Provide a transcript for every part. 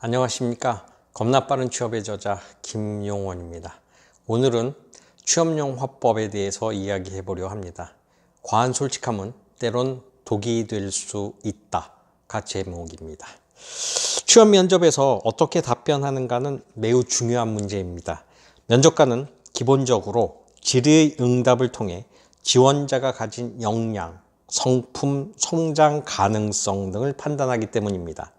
안녕하십니까. 겁나 빠른 취업의 저자 김용원입니다. 오늘은 취업용 화법에 대해서 이야기해 보려 합니다. 과한 솔직함은 때론 독이 될 수 있다가 제목입니다. 취업 면접에서 어떻게 답변하는가는 매우 중요한 문제입니다. 면접관은 기본적으로 질의 응답을 통해 지원자가 가진 역량, 성품, 성장 가능성 등을 판단하기 때문입니다.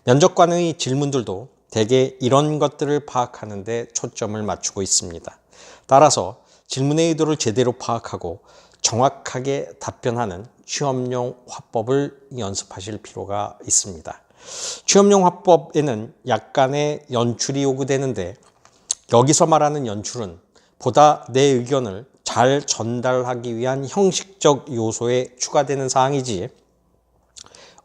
면접관의 질문들도 대개 이런 것들을 파악하는 데 초점을 맞추고 있습니다. 따라서 질문의 의도를 제대로 파악하고 정확하게 답변하는 취업용 화법을 연습하실 필요가 있습니다. 취업용 화법에는 약간의 연출이 요구되는데, 여기서 말하는 연출은 보다 내 의견을 잘 전달하기 위한 형식적 요소에 추가되는 사항이지,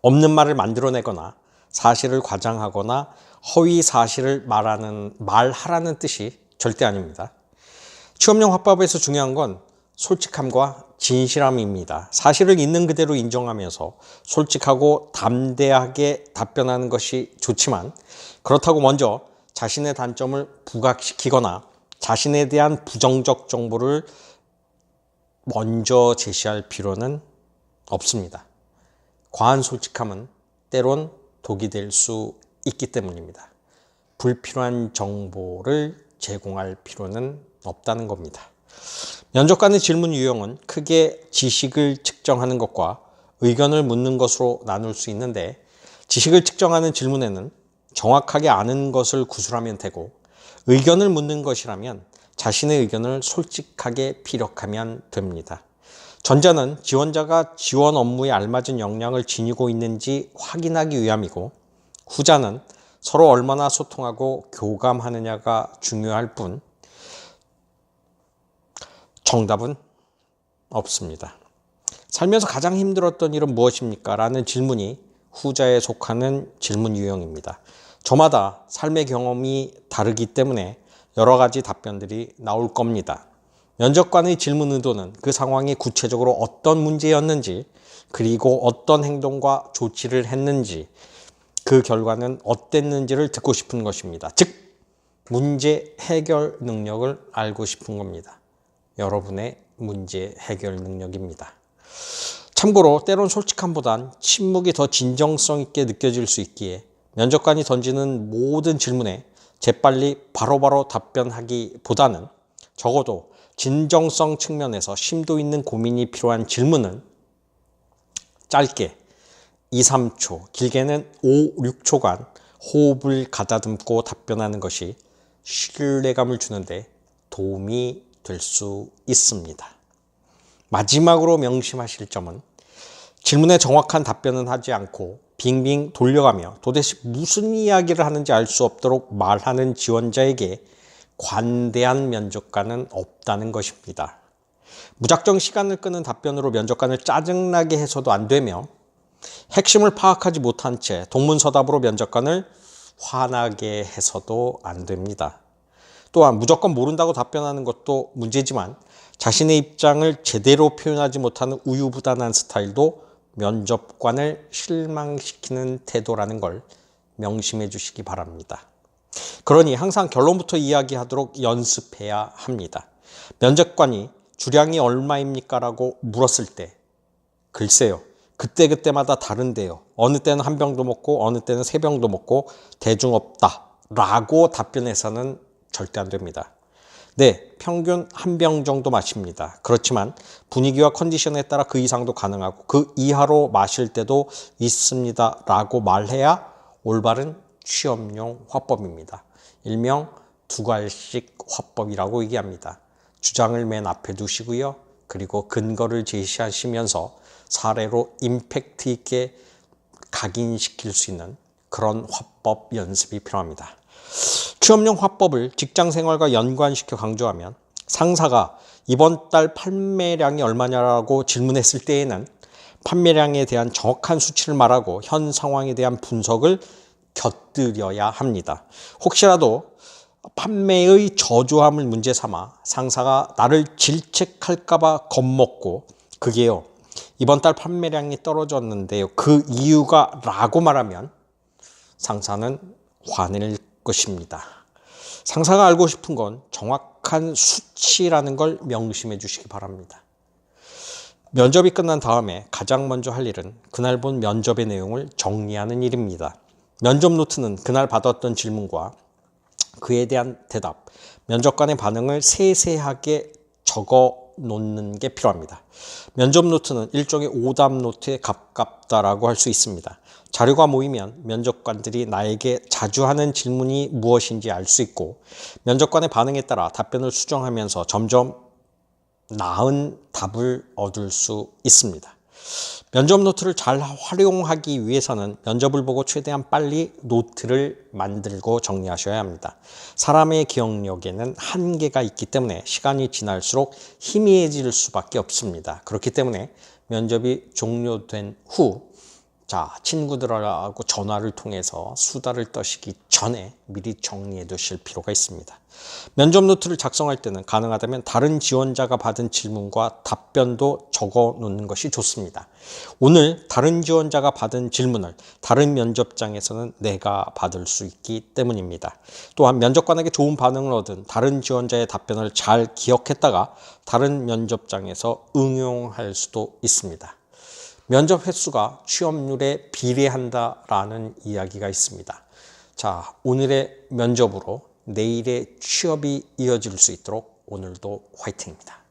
없는 말을 만들어내거나 사실을 과장하거나 허위 사실을 말하라는 뜻이 절대 아닙니다. 취업용 화법에서 중요한 건 솔직함과 진실함입니다. 사실을 있는 그대로 인정하면서 솔직하고 담대하게 답변하는 것이 좋지만, 그렇다고 먼저 자신의 단점을 부각시키거나 자신에 대한 부정적 정보를 먼저 제시할 필요는 없습니다. 과한 솔직함은 때론 독이 될 수 있기 때문입니다. 불필요한 정보를 제공할 필요는 없다는 겁니다. 면접관의 질문 유형은 크게 지식을 측정하는 것과 의견을 묻는 것으로 나눌 수 있는데, 지식을 측정하는 질문에는 정확하게 아는 것을 구술하면 되고, 의견을 묻는 것이라면 자신의 의견을 솔직하게 피력하면 됩니다. 전자는 지원자가 지원 업무에 알맞은 역량을 지니고 있는지 확인하기 위함이고, 후자는 서로 얼마나 소통하고 교감하느냐가 중요할 뿐 정답은 없습니다. 살면서 가장 힘들었던 일은 무엇입니까? 라는 질문이 후자에 속하는 질문 유형입니다. 저마다 삶의 경험이 다르기 때문에 여러 가지 답변들이 나올 겁니다. 면접관의 질문 의도는 그 상황이 구체적으로 어떤 문제였는지, 그리고 어떤 행동과 조치를 했는지, 그 결과는 어땠는지를 듣고 싶은 것입니다. 즉, 문제 해결 능력을 알고 싶은 겁니다. 여러분의 문제 해결 능력입니다. 참고로 때론 솔직함보단 침묵이 더 진정성 있게 느껴질 수 있기에 면접관이 던지는 모든 질문에 재빨리 바로바로 답변하기보다는 적어도 진정성 측면에서 심도 있는 고민이 필요한 질문은 짧게 2, 3초, 길게는 5, 6초간 호흡을 가다듬고 답변하는 것이 신뢰감을 주는데 도움이 될 수 있습니다. 마지막으로 명심하실 점은, 질문에 정확한 답변은 하지 않고 빙빙 돌려가며 도대체 무슨 이야기를 하는지 알 수 없도록 말하는 지원자에게 관대한 면접관은 없다는 것입니다. 무작정 시간을 끄는 답변으로 면접관을 짜증나게 해서도 안 되며, 핵심을 파악하지 못한 채 동문서답으로 면접관을 화나게 해서도 안 됩니다. 또한 무조건 모른다고 답변하는 것도 문제지만, 자신의 입장을 제대로 표현하지 못하는 우유부단한 스타일도 면접관을 실망시키는 태도라는 걸 명심해 주시기 바랍니다. 그러니 항상 결론부터 이야기하도록 연습해야 합니다. 면접관이 주량이 얼마입니까? 라고 물었을 때, 글쎄요, 그때그때마다 다른데요. 어느 때는 한 병도 먹고 어느 때는 3병도 먹고 대중 없다 라고 답변해서는 절대 안 됩니다. 네, 평균 1병 정도 마십니다. 그렇지만 분위기와 컨디션에 따라 그 이상도 가능하고 그 이하로 마실 때도 있습니다 라고 말해야 올바른 취업용 화법입니다. 일명 두갈식 화법이라고 얘기합니다. 주장을 맨 앞에 두시고요. 그리고 근거를 제시하시면서 사례로 임팩트 있게 각인시킬 수 있는 그런 화법 연습이 필요합니다. 취업용 화법을 직장 생활과 연관시켜 강조하면, 상사가 이번 달 판매량이 얼마냐라고 질문했을 때에는 판매량에 대한 정확한 수치를 말하고 현 상황에 대한 분석을 곁들여야 합니다. 혹시라도 판매의 저조함을 문제 삼아 상사가 나를 질책할까봐 겁먹고, 그게요, 이번 달 판매량이 떨어졌는데요, 그 이유가 라고 말하면 상사는 화낼 것입니다. 상사가 알고 싶은 건 정확한 수치라는 걸 명심해 주시기 바랍니다. 면접이 끝난 다음에 가장 먼저 할 일은 그날 본 면접의 내용을 정리하는 일입니다. 면접 노트는 그날 받았던 질문과 그에 대한 대답, 면접관의 반응을 세세하게 적어 놓는 게 필요합니다. 면접 노트는 일종의 오답 노트에 가깝다라고 할 수 있습니다. 자료가 모이면 면접관들이 나에게 자주 하는 질문이 무엇인지 알 수 있고 면접관의 반응에 따라 답변을 수정하면서 점점 나은 답을 얻을 수 있습니다. 면접 노트를 잘 활용하기 위해서는 면접을 보고 최대한 빨리 노트를 만들고 정리하셔야 합니다. 사람의 기억력에는 한계가 있기 때문에 시간이 지날수록 희미해질 수밖에 없습니다. 그렇기 때문에 면접이 종료된 후 친구들하고 전화를 통해서 수다를 떠시기 전에 미리 정리해 두실 필요가 있습니다. 면접 노트를 작성할 때는 가능하다면 다른 지원자가 받은 질문과 답변도 적어 놓는 것이 좋습니다. 오늘 다른 지원자가 받은 질문을 다른 면접장에서는 내가 받을 수 있기 때문입니다. 또한 면접관에게 좋은 반응을 얻은 다른 지원자의 답변을 잘 기억했다가 다른 면접장에서 응용할 수도 있습니다. 면접 횟수가 취업률에 비례한다라는 이야기가 있습니다. 오늘의 면접으로 내일의 취업이 이어질 수 있도록 오늘도 화이팅입니다.